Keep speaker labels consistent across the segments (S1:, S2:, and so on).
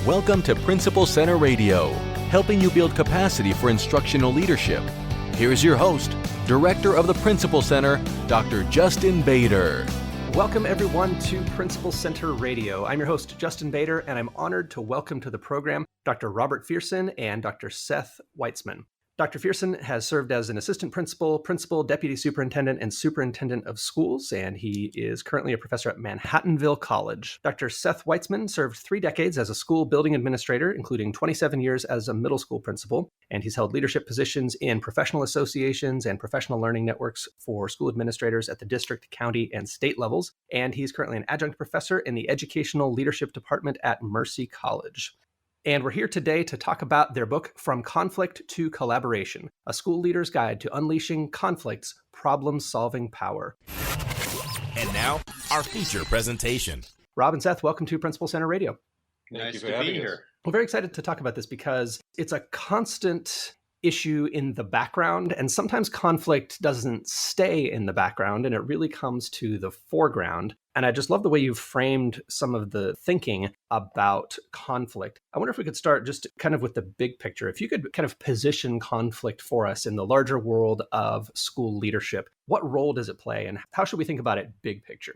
S1: Welcome to Principal Center Radio, helping you build capacity for instructional leadership. Here's your host, Director of the Principal Center, Dr. Justin Bader.
S2: Welcome everyone to Principal Center Radio. I'm your host, Justin Bader, and I'm honored to welcome to the program Dr. Robert Feirsen and Dr. Seth Weitzman. Dr. Feirsen has served as an assistant principal, deputy superintendent, and superintendent of schools, and he is currently a professor at Manhattanville College. Dr. Seth Weitzman served 3 decades as a school building administrator, including 27 years as a middle school principal, and he's held leadership positions in professional associations and professional learning networks for school administrators at the district, county, and state levels, and he's currently an adjunct professor in the educational leadership department at Mercy College. And we're here today to talk about their book, From Conflict to Collaboration, A School Leader's Guide to Unleashing Conflict's Problem-Solving Power.
S3: And now, our feature presentation.
S2: Rob and Seth, welcome to Principal Center Radio.
S4: Nice to be here.
S2: We're very excited to talk about this because it's a constant issue in the background, and sometimes conflict doesn't stay in the background, and it really comes to the foreground. And I just love the way you've framed some of the thinking about conflict. I wonder if we could start just kind of with the big picture. If you could kind of position conflict for us in the larger world of school leadership, what role does it play, and how should we think about it big picture?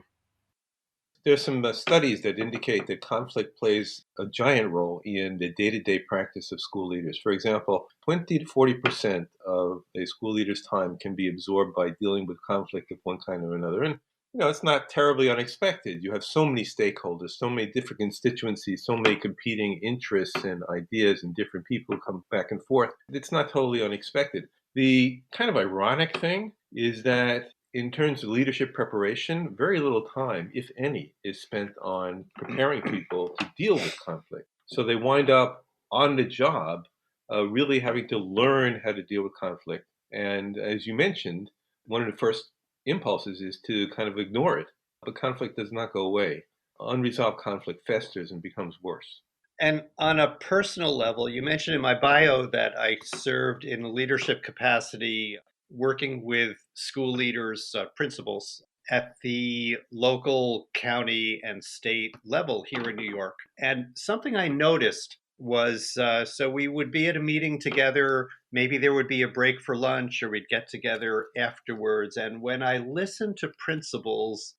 S4: There's some studies that indicate that conflict plays a giant role in the day-to-day practice of school leaders. For example, 20 to 40% of a school leader's time can be absorbed by dealing with conflict of one kind or another. And, it's not terribly unexpected. You have so many stakeholders, so many different constituencies, so many competing interests and ideas, and different people come back and forth. It's not totally unexpected. The kind of ironic thing is that in terms of leadership preparation, very little time, if any, is spent on preparing people to deal with conflict. So they wind up on the job really having to learn how to deal with conflict. And as you mentioned, one of the first impulses is to kind of ignore it. But conflict does not go away. Unresolved conflict festers and becomes worse.
S5: And on a personal level, you mentioned in my bio that I served in a leadership capacity working with school leaders, principals at the local, county, and state level here in New York. And something I noticed was, so we would be at a meeting together, maybe there would be a break for lunch, or we'd get together afterwards. And when I listened to principals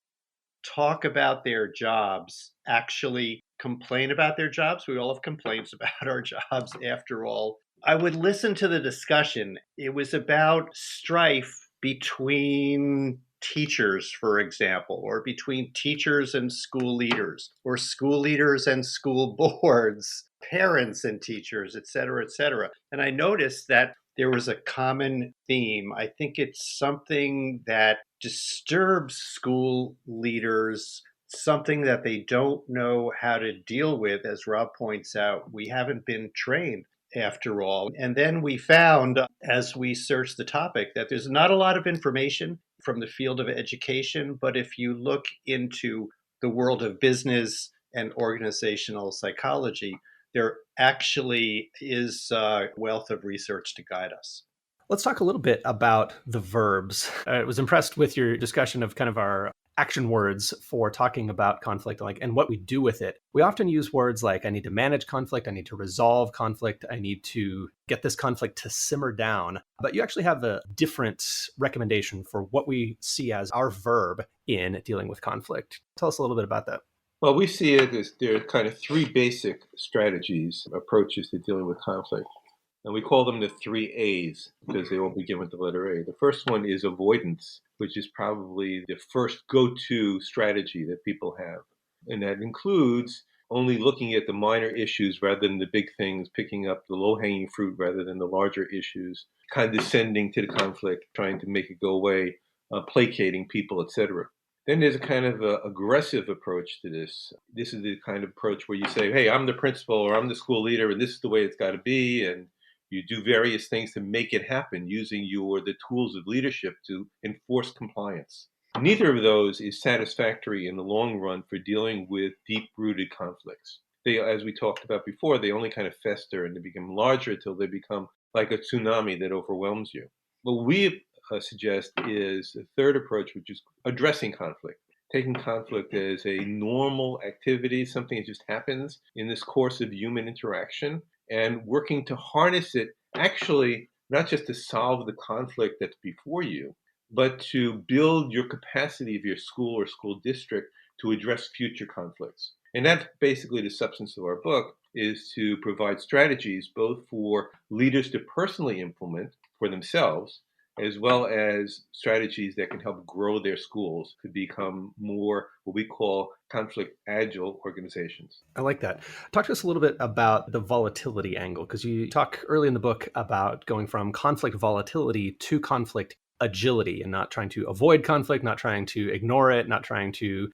S5: talk about their jobs, actually complain about their jobs, we all have complaints about our jobs after all, I would listen to the discussion. It was about strife between teachers, for example, or between teachers and school leaders, or school leaders and school boards, parents and teachers, et cetera, et cetera. And I noticed that there was a common theme. I think it's something that disturbs school leaders, something that they don't know how to deal with. As Rob points out, we haven't been trained after all. And then we found, as we searched the topic, that there's not a lot of information from the field of education, but if you look into the world of business and organizational psychology, there actually is a wealth of research to guide us.
S2: Let's talk a little bit about the verbs. I was impressed with your discussion of kind of our action words for talking about conflict, and what we do with it. We often use words like, I need to manage conflict, I need to resolve conflict, I need to get this conflict to simmer down. But you actually have a different recommendation for what we see as our verb in dealing with conflict. Tell us a little bit about that.
S4: Well, we see it as there are kind of 3 basic strategies, approaches to dealing with conflict. And we call them the 3 A's because they all begin with the letter A. The first one is avoidance, which is probably the first go-to strategy that people have. And that includes only looking at the minor issues rather than the big things, picking up the low-hanging fruit rather than the larger issues, condescending to the conflict, trying to make it go away, placating people, etc. Then there's a kind of aggressive approach to this. This is the kind of approach where you say, hey, I'm the principal or I'm the school leader and this is the way it's got to be. And you do various things to make it happen using the tools of leadership to enforce compliance. Neither of those is satisfactory in the long run for dealing with deep-rooted conflicts. They, as we talked about before, they only kind of fester and they become larger until they become like a tsunami that overwhelms you. What we suggest is a third approach, which is addressing conflict. taking conflict as a normal activity, something that just happens in this course of human interaction, and working to harness it, actually, not just to solve the conflict that's before you, but to build your capacity of your school or school district to address future conflicts. And that's basically the substance of our book, is to provide strategies both for leaders to personally implement for themselves, as well as strategies that can help grow their schools to become more what we call conflict agile organizations.
S2: I like that. Talk to us a little bit about the volatility angle, because you talk early in the book about going from conflict volatility to conflict agility and not trying to avoid conflict, not trying to ignore it, not trying to,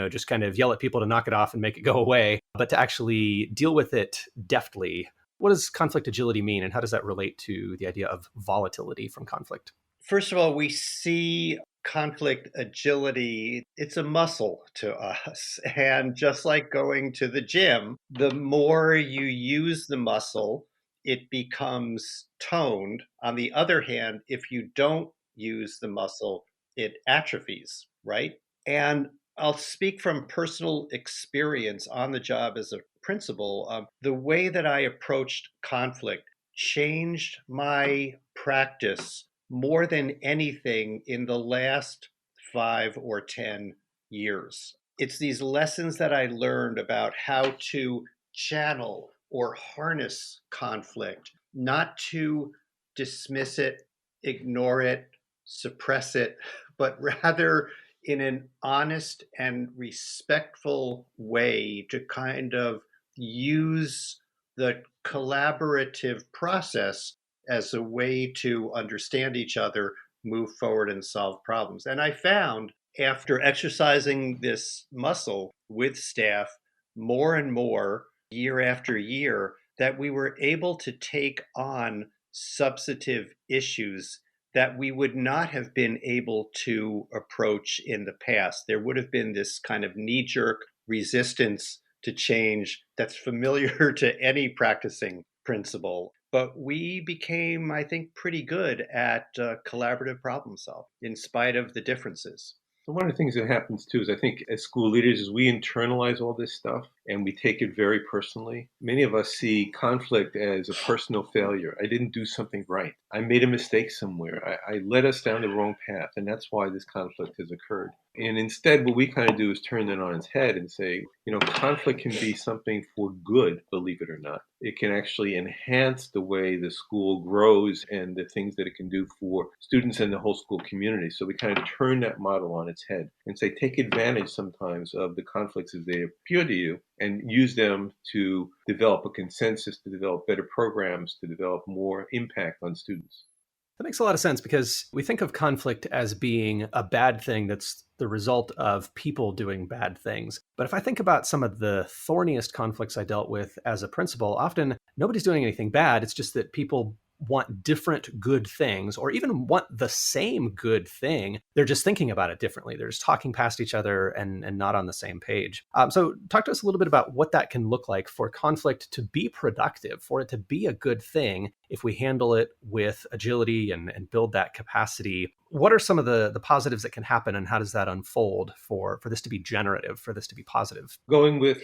S2: just kind of yell at people to knock it off and make it go away, but to actually deal with it deftly. What does conflict agility mean, and how does that relate to the idea of volatility from conflict?
S5: First of all, we see conflict agility, it's a muscle to us. And just like going to the gym, the more you use the muscle, it becomes toned. On the other hand, if you don't use the muscle, it atrophies, right? And I'll speak from personal experience on the job as a principal. The way that I approached conflict changed my practice more than anything in the last 5 or 10 years. It's these lessons that I learned about how to channel or harness conflict, not to dismiss it, ignore it, suppress it, but rather in an honest and respectful way to kind of use the collaborative process as a way to understand each other, move forward, and solve problems. And I found after exercising this muscle with staff more and more year after year that we were able to take on substantive issues that we would not have been able to approach in the past. There would have been this kind of knee-jerk resistance to change that's familiar to any practicing principal. But we became, I think, pretty good at collaborative problem solving in spite of the differences.
S4: So one of the things that happens too is I think as school leaders is we internalize all this stuff and we take it very personally. Many of us see conflict as a personal failure. I didn't do something right. I made a mistake somewhere. I led us down the wrong path, and that's why this conflict has occurred. And instead, what we kind of do is turn that on its head and say, conflict can be something for good, believe it or not. It can actually enhance the way the school grows and the things that it can do for students and the whole school community. So we kind of turn that model on its head and say, take advantage sometimes of the conflicts as they appear to you and use them to develop a consensus, to develop better programs, to develop more impact on students.
S2: That makes a lot of sense, because we think of conflict as being a bad thing that's the result of people doing bad things. But if I think about some of the thorniest conflicts I dealt with as a principal, often nobody's doing anything bad. It's just that people want different good things, or even want the same good thing. They're just thinking about it differently. They're just talking past each other and not on the same page. So talk to us a little bit about what that can look like for conflict to be productive, for it to be a good thing if we handle it with agility and build that capacity. What are some of the positives that can happen, and how does that unfold for this to be generative, for this to be positive?
S4: Going with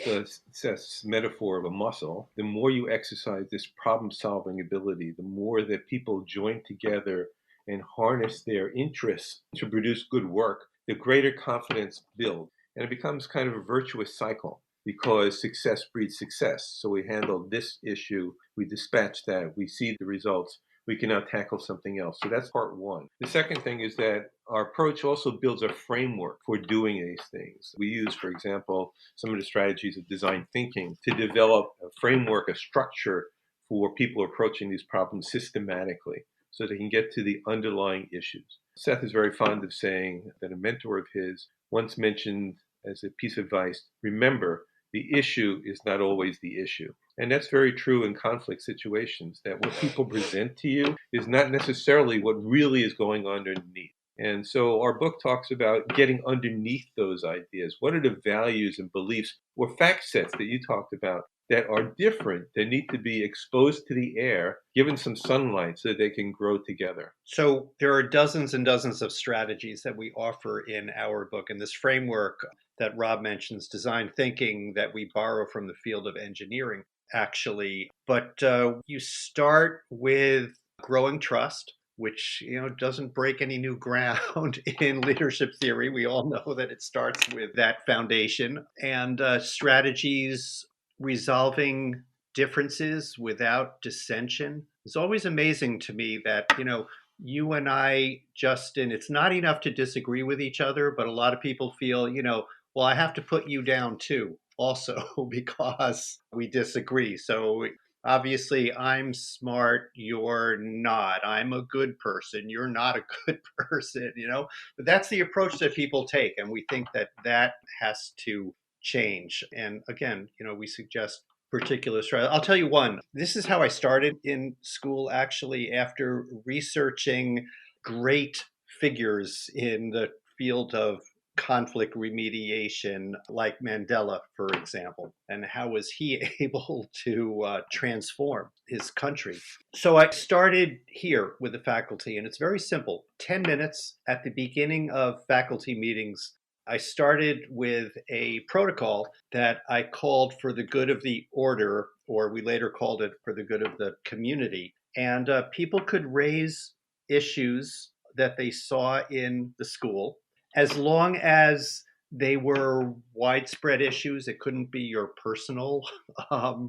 S4: Seth's metaphor of a muscle, the more you exercise this problem-solving ability, the more that people join together and harness their interests to produce good work, the greater confidence builds. And it becomes kind of a virtuous cycle, because success breeds success. So we handle this issue, we dispatch that, we see the results, we can now tackle something else. So that's part one. The second thing is that our approach also builds a framework for doing these things. We use, for example, some of the strategies of design thinking to develop a framework, a structure for people approaching these problems systematically so they can get to the underlying issues. Seth is very fond of saying that a mentor of his once mentioned as a piece of advice, remember, the issue is not always the issue. And that's very true in conflict situations, that what people present to you is not necessarily what really is going on underneath. And so our book talks about getting underneath those ideas. What are the values and beliefs or fact sets that you talked about that are different, that need to be exposed to the air, given some sunlight so that they can grow together.
S5: So there are dozens and dozens of strategies that we offer in our book. And this framework that Rob mentions, design thinking, that we borrow from the field of engineering, actually. But you start with growing trust, which doesn't break any new ground in leadership theory. We all know that it starts with that foundation, and strategies resolving differences without dissension. It's always amazing to me that you and I, Justin, it's not enough to disagree with each other, but a lot of people feel, well, I have to put you down too, also, because we disagree. So obviously, I'm smart, you're not. I'm a good person, you're not a good person, But that's the approach that people take. And we think that that has to change. And again, we suggest particular strategy. I'll tell you one. This is how I started in school, actually, after researching great figures in the field of conflict remediation, like Mandela, for example, and how was he able to transform his country. So I started here with the faculty, and it's very simple. 10 minutes at the beginning of faculty meetings, I started with a protocol that I called for the good of the order, or we later called it for the good of the community. And people could raise issues that they saw in the school, as long as they were widespread issues. It couldn't be your personal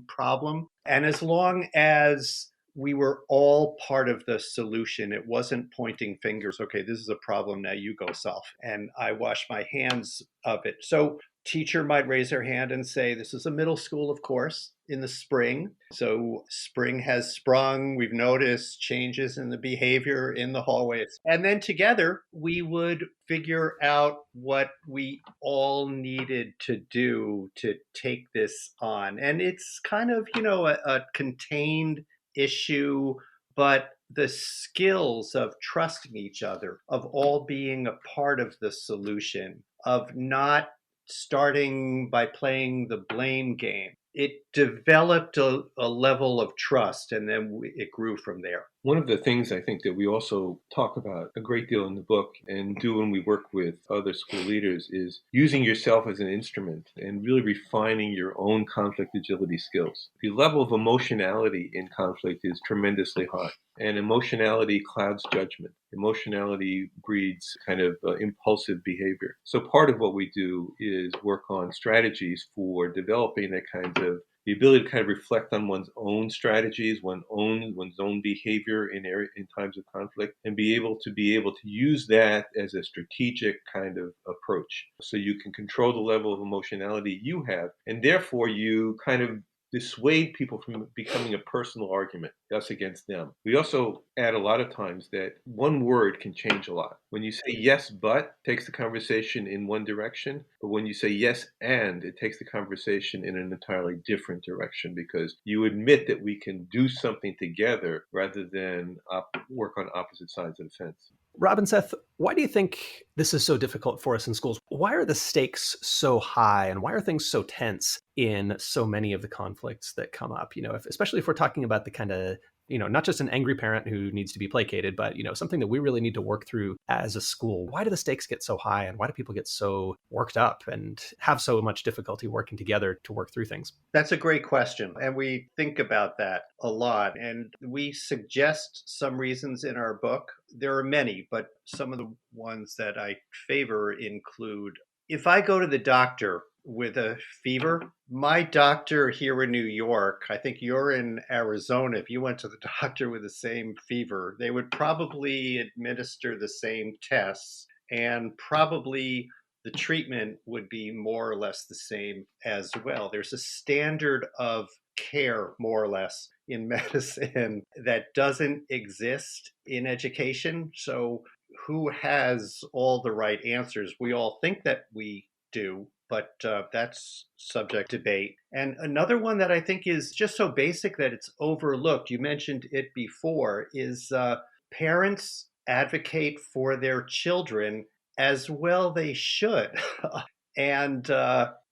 S5: problem. And as long as we were all part of the solution. It wasn't pointing fingers. Okay, this is a problem. Now you go solve. And I wash my hands of it. So teacher might raise her hand and say, this is a middle school, of course, in the spring. So spring has sprung. We've noticed changes in the behavior in the hallways. And then together, we would figure out what we all needed to do to take this on. And it's kind of, a contained issue, but the skills of trusting each other, of all being a part of the solution, of not starting by playing the blame game. It developed a level of trust, and then it grew from there.
S4: One of the things I think that we also talk about a great deal in the book and do when we work with other school leaders is using yourself as an instrument and really refining your own conflict agility skills. The level of emotionality in conflict is tremendously high, and emotionality clouds judgment. Emotionality breeds kind of impulsive behavior. So part of what we do is work on strategies for developing that kind of the ability to kind of reflect on one's own strategies, one's own behavior in times of conflict, and be able to use that as a strategic kind of approach. So you can control the level of emotionality you have, and therefore you kind of dissuade people from becoming a personal argument, us against them. We also add a lot of times that one word can change a lot. When you say yes, but, it takes the conversation in one direction. But when you say yes, and, it takes the conversation in an entirely different direction, because you admit that we can do something together rather than work on opposite sides of the fence.
S2: Rob and Seth, why do you think this is so difficult for us in schools? Why are the stakes so high, and why are things so tense in so many of the conflicts that come up? Especially if we're talking about the kind of, not just an angry parent who needs to be placated, but, something that we really need to work through as a school. Why do the stakes get so high, and why do people get so worked up and have so much difficulty working together to work through things?
S5: That's a great question. And we think about that a lot. And we suggest some reasons in our book. There are many, but some of the ones that I favor include, if I go to the doctor with a fever, my doctor here in New York, I think you're in Arizona, if you went to the doctor with the same fever, they would probably administer the same tests, and probably the treatment would be more or less the same as well. There's a standard of care, more or less, in medicine that doesn't exist in education. So who has all the right answers? We all think that we do, but that's subject to debate. And another one that I think is just so basic that it's overlooked, you mentioned it before, is parents advocate for their children, as well they should. And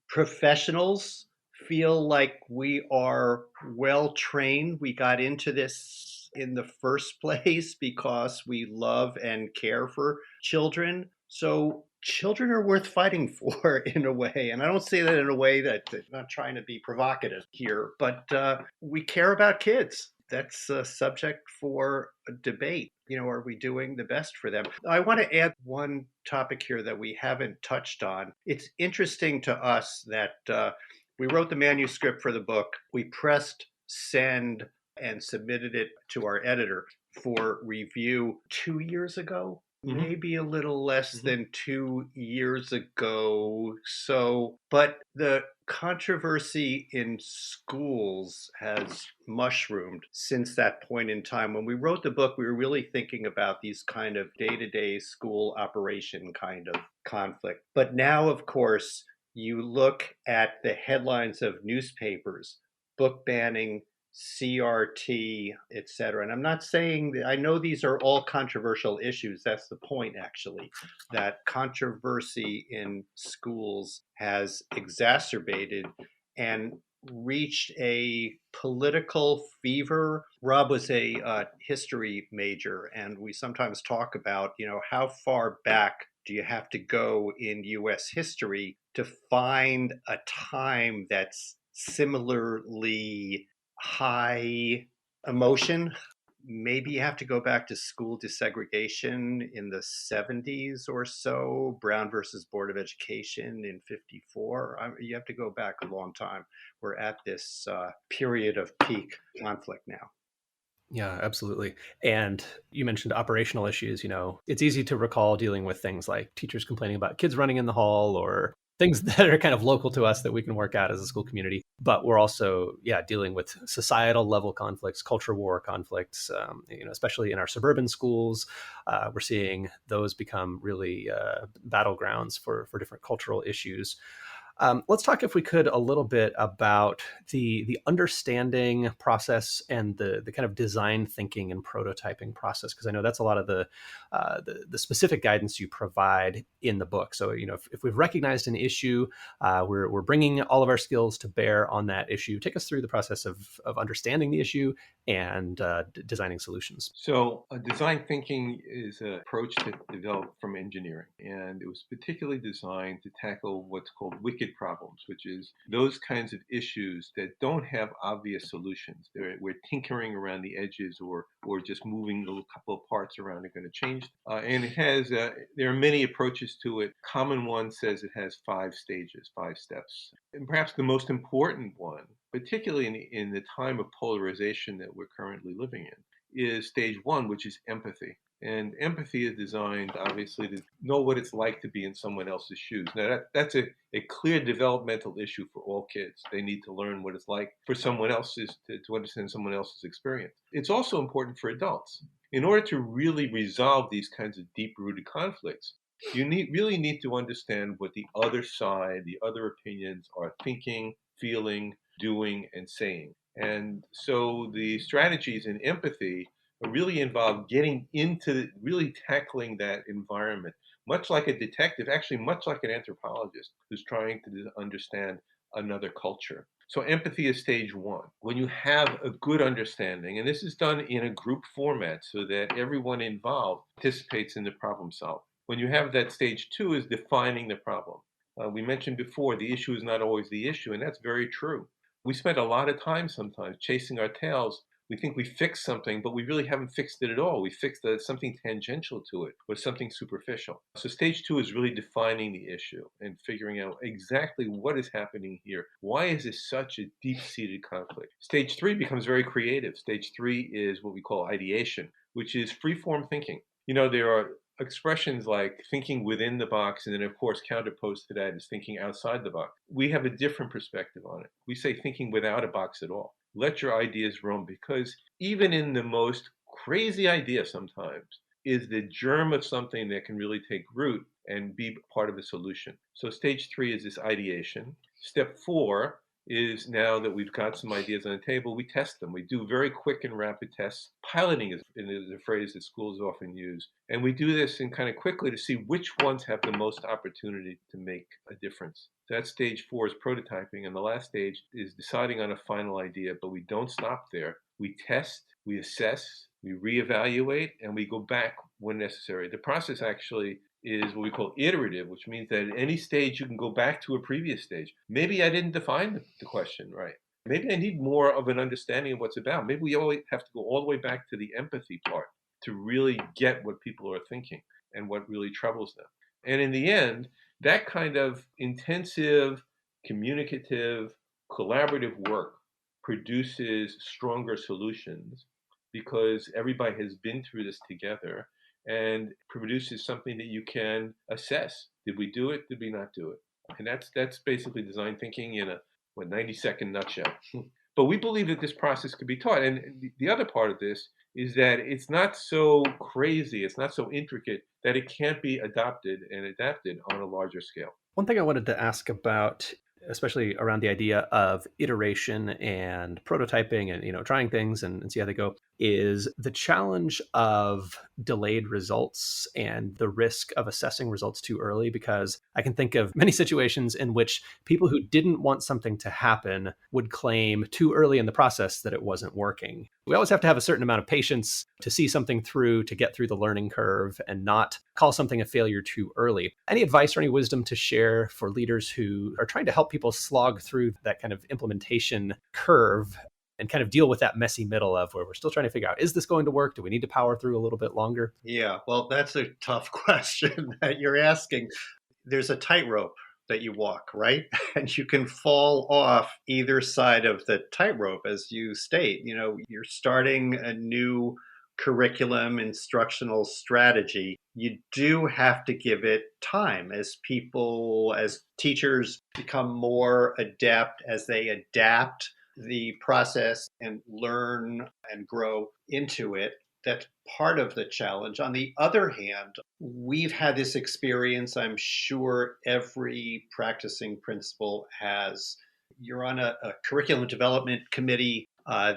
S5: professionals feel like we are well trained. We got into this in the first place because we love and care for children. So children are worth fighting for in a way. And I don't say that in a way that I'm not trying to be provocative here, but we care about kids. That's a subject for a debate. Are we doing the best for them? I want to add one topic here that we haven't touched on. It's interesting to us that we wrote the manuscript for the book. We pressed send and submitted it to our editor for review 2 years ago, maybe a little less than 2 years ago. But the controversy in schools has mushroomed since that point in time. When we wrote the book, we were really thinking about these kind of day-to-day school operation kind of conflict. But now, of course, you look at the headlines of newspapers, book banning, CRT, et cetera. And I'm not saying that, I know these are all controversial issues. That's the point, actually, that controversy in schools has exacerbated and reached a political fever. Rob was a history major, and we sometimes talk about, how far back do you have to go in US history to find a time that's similarly high emotion? Maybe you have to go back to school desegregation in the 70s or so, Brown versus Board of Education in 54. You have to go back a long time. We're at this period of peak conflict now.
S2: Yeah, absolutely. And you mentioned operational issues. It's easy to recall dealing with things like teachers complaining about kids running in the hall or things that are kind of local to us that we can work out as a school community. But we're also, dealing with societal level conflicts, culture war conflicts, especially in our suburban schools. We're seeing those become really battlegrounds for different cultural issues. Let's talk, if we could, a little bit about the understanding process and the kind of design thinking and prototyping process, because I know that's a lot of the specific guidance you provide in the book. So, if we've recognized an issue, we're bringing all of our skills to bear on that issue. Take us through the process of understanding the issue and designing solutions.
S4: So design thinking is an approach that developed from engineering, and it was particularly designed to tackle what's called wicked problems, which is those kinds of issues that don't have obvious solutions. We're tinkering around the edges, or just moving a couple of parts around are going to change. And it has, there are many approaches to it. Common one says it has 5 stages, 5 steps. And perhaps the most important one, particularly in the time of polarization that we're currently living in, is stage 1, which is empathy. And empathy is designed, obviously, to know what it's like to be in someone else's shoes. Now, that's a clear developmental issue for all kids. They need to learn what it's like for someone else's, to understand someone else's experience. It's also important for adults. In order to really resolve these kinds of deep-rooted conflicts, you really need to understand what the other side, the other opinions are thinking, feeling, doing, and saying. And so the strategies in empathy really involve getting into really tackling that environment, much like a detective, actually much like an anthropologist who's trying to understand another culture. So empathy is stage 1. When you have a good understanding, and this is done in a group format so that everyone involved participates in the problem solving. When you have that, stage 2 is defining the problem. We mentioned before, the issue is not always the issue, and that's very true. We spend a lot of time sometimes chasing our tails. We think we fixed something, but we really haven't fixed it at all. We fixed something tangential to it or something superficial. So stage 2 is really defining the issue and figuring out exactly what is happening here. Why is this such a deep-seated conflict? Stage 3 becomes very creative. Stage 3 is what we call ideation, which is free-form thinking. There are expressions like thinking within the box, and then of course counterposed to that is thinking outside the box. We have a different perspective on it. We say thinking without a box at all. Let your ideas roam, because even in the most crazy idea sometimes is the germ of something that can really take root and be part of a solution. So stage 3 is this ideation. Step 4 is now that we've got some ideas on the table, we test them. We do very quick and rapid tests. Piloting is a phrase that schools often use. And we do this in kind of quickly to see which ones have the most opportunity to make a difference. That stage 4 is prototyping, and the last stage is deciding on a final idea, but we don't stop there. We test, we assess, we reevaluate, and we go back when necessary. The process actually is what we call iterative, which means that at any stage you can go back to a previous stage. Maybe I didn't define the question right. Maybe I need more of an understanding of what's about. Maybe we always have to go all the way back to the empathy part to really get what people are thinking and what really troubles them. And in the end, that kind of intensive, communicative, collaborative work produces stronger solutions because everybody has been through this together and produces something that you can assess. Did we do it? Did we not do it? And that's basically design thinking in a 90-second nutshell. But we believe that this process could be taught. And the other part of this is that it's not so crazy, it's not so intricate that it can't be adopted and adapted on a larger scale.
S2: One thing I wanted to ask about, especially around the idea of iteration and prototyping and trying things and see how they go, is the challenge of delayed results and the risk of assessing results too early. Because I can think of many situations in which people who didn't want something to happen would claim too early in the process that it wasn't working. We always have to have a certain amount of patience to see something through, to get through the learning curve and not call something a failure too early. Any advice or any wisdom to share for leaders who are trying to help people slog through that kind of implementation curve and kind of deal with that messy middle of where we're still trying to figure out, is this going to work? Do we need to power through a little bit longer?
S5: Yeah, well, that's a tough question that you're asking. There's a tightrope that you walk, right? And you can fall off either side of the tightrope, as you state. You're starting a new curriculum, instructional strategy. You do have to give it time as teachers become more adept, as they adapt the process and learn and grow into it. That's part of the challenge. On the other hand, we've had this experience, I'm sure every practicing principal has. You're on a curriculum development committee.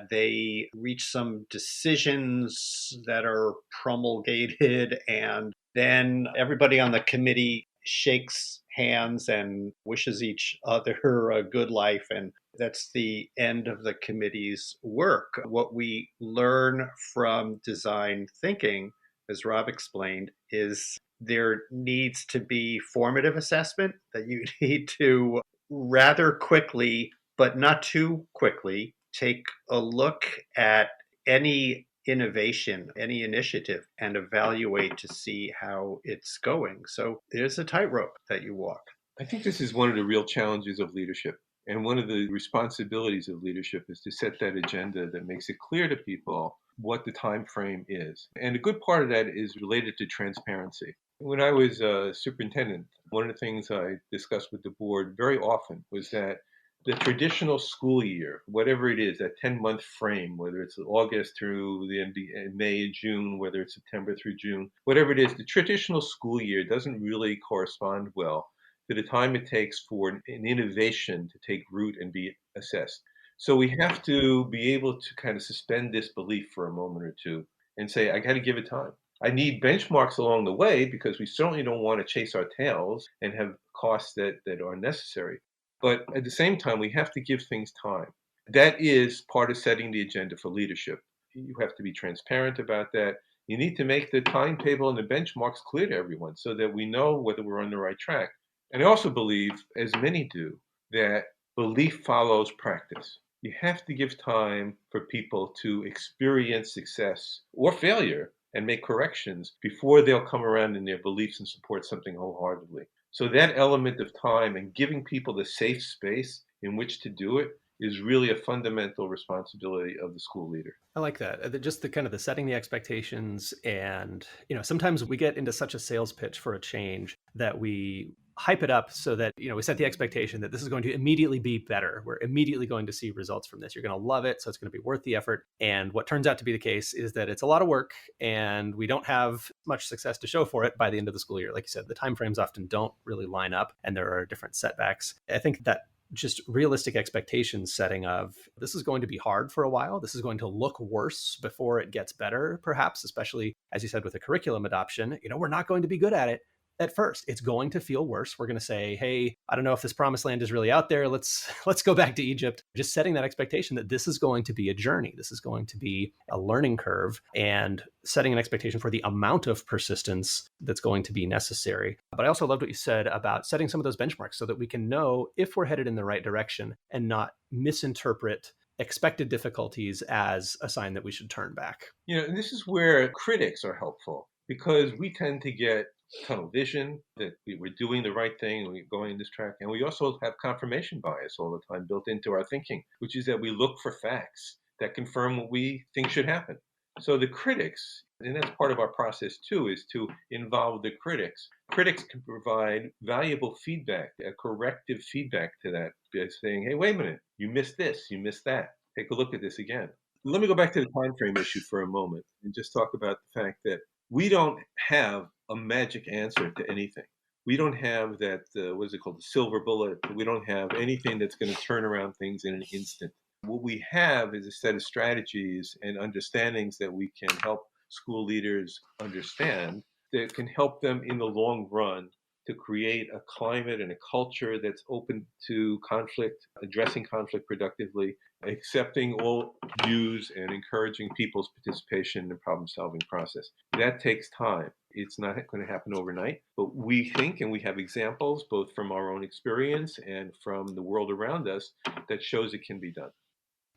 S5: They reach some decisions that are promulgated, and then everybody on the committee shakes hands and wishes each other a good life. And that's the end of the committee's work. What we learn from design thinking, as Rob explained, is there needs to be formative assessment, that you need to rather quickly, but not too quickly, take a look at any innovation, any initiative, and evaluate to see how it's going. So there's a tightrope that you walk.
S4: I think this is one of the real challenges of leadership. And one of the responsibilities of leadership is to set that agenda that makes it clear to people what the time frame is. And a good part of that is related to transparency. When I was a superintendent, one of the things I discussed with the board very often was that the traditional school year, whatever it is, that 10-month frame, whether it's August through the end of May, June, whether it's September through June, whatever it is, the traditional school year doesn't really correspond well to the time it takes for an innovation to take root and be assessed. So we have to be able to kind of suspend disbelief for a moment or two and say, I got to give it time. I need benchmarks along the way because we certainly don't want to chase our tails and have costs that are necessary. But at the same time, we have to give things time. That is part of setting the agenda for leadership. You have to be transparent about that. You need to make the timetable and the benchmarks clear to everyone so that we know whether we're on the right track. And I also believe, as many do, that belief follows practice. You have to give time for people to experience success or failure and make corrections before they'll come around in their beliefs and support something wholeheartedly. So that element of time and giving people the safe space in which to do it is really a fundamental responsibility of the school leader.
S2: I like that. Just the kind of the setting the expectations. And, sometimes we get into such a sales pitch for a change that we hype it up so that, we set the expectation that this is going to immediately be better. We're immediately going to see results from this. You're going to love it. So it's going to be worth the effort. And what turns out to be the case is that it's a lot of work and we don't have much success to show for it by the end of the school year. Like you said, the timeframes often don't really line up and there are different setbacks. I think that just realistic expectations setting of this is going to be hard for a while. This is going to look worse before it gets better, perhaps, especially as you said, with a curriculum adoption. We're not going to be good at it at first. It's going to feel worse. We're going to say, hey, I don't know if this promised land is really out there. Let's go back to Egypt. Just setting that expectation that this is going to be a journey. This is going to be a learning curve, and setting an expectation for the amount of persistence that's going to be necessary. But I also loved what you said about setting some of those benchmarks so that we can know if we're headed in the right direction and not misinterpret expected difficulties as a sign that we should turn back.
S4: And this is where critics are helpful, because we tend to get tunnel vision that we're doing the right thing and we're going in this track. And we also have confirmation bias all the time built into our thinking, which is that we look for facts that confirm what we think should happen. So the critics, and that's part of our process too, is to involve the critics. Critics can provide valuable feedback, a corrective feedback to that, by saying, hey, wait a minute, you missed this, you missed that. Take a look at this again. Let me go back to the time frame issue for a moment and just talk about the fact that we don't have a magic answer to anything. We don't have that, what is it called, the silver bullet. We don't have anything that's going to turn around things in an instant. What we have is a set of strategies and understandings that we can help school leaders understand that can help them in the long run to create a climate and a culture that's open to conflict, addressing conflict productively, accepting all views, and encouraging people's participation in the problem-solving process. That takes time. It's not going to happen overnight, but we think, and we have examples both from our own experience and from the world around us that shows it can be done.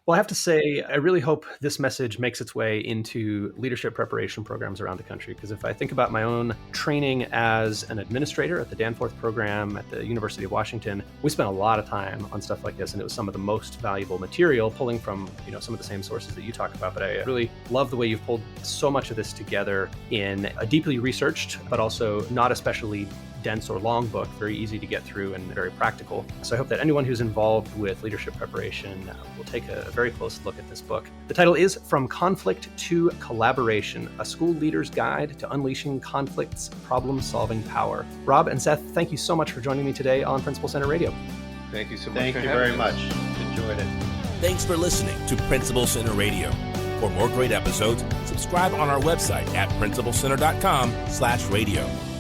S2: Well, I have to say, I really hope this message makes its way into leadership preparation programs around the country. Because if I think about my own training as an administrator at the Danforth program at the University of Washington, we spent a lot of time on stuff like this, and it was some of the most valuable material, pulling from some of the same sources that you talk about. But I really love the way you've pulled so much of this together in a deeply researched, but also not especially dense or long book, very easy to get through and very practical. So I hope that anyone who's involved with leadership preparation will take a very close look at this book. The title is From Conflict to Collaboration, a school leader's guide to unleashing conflict's problem-solving power. Rob and Seth, thank you so much for joining me today on Principal Center Radio.
S4: Thank you so much.
S5: Thank you very much. Enjoyed it.
S3: Thanks for listening to Principal Center Radio. For more great episodes, subscribe on our website at principalcenter.com/radio.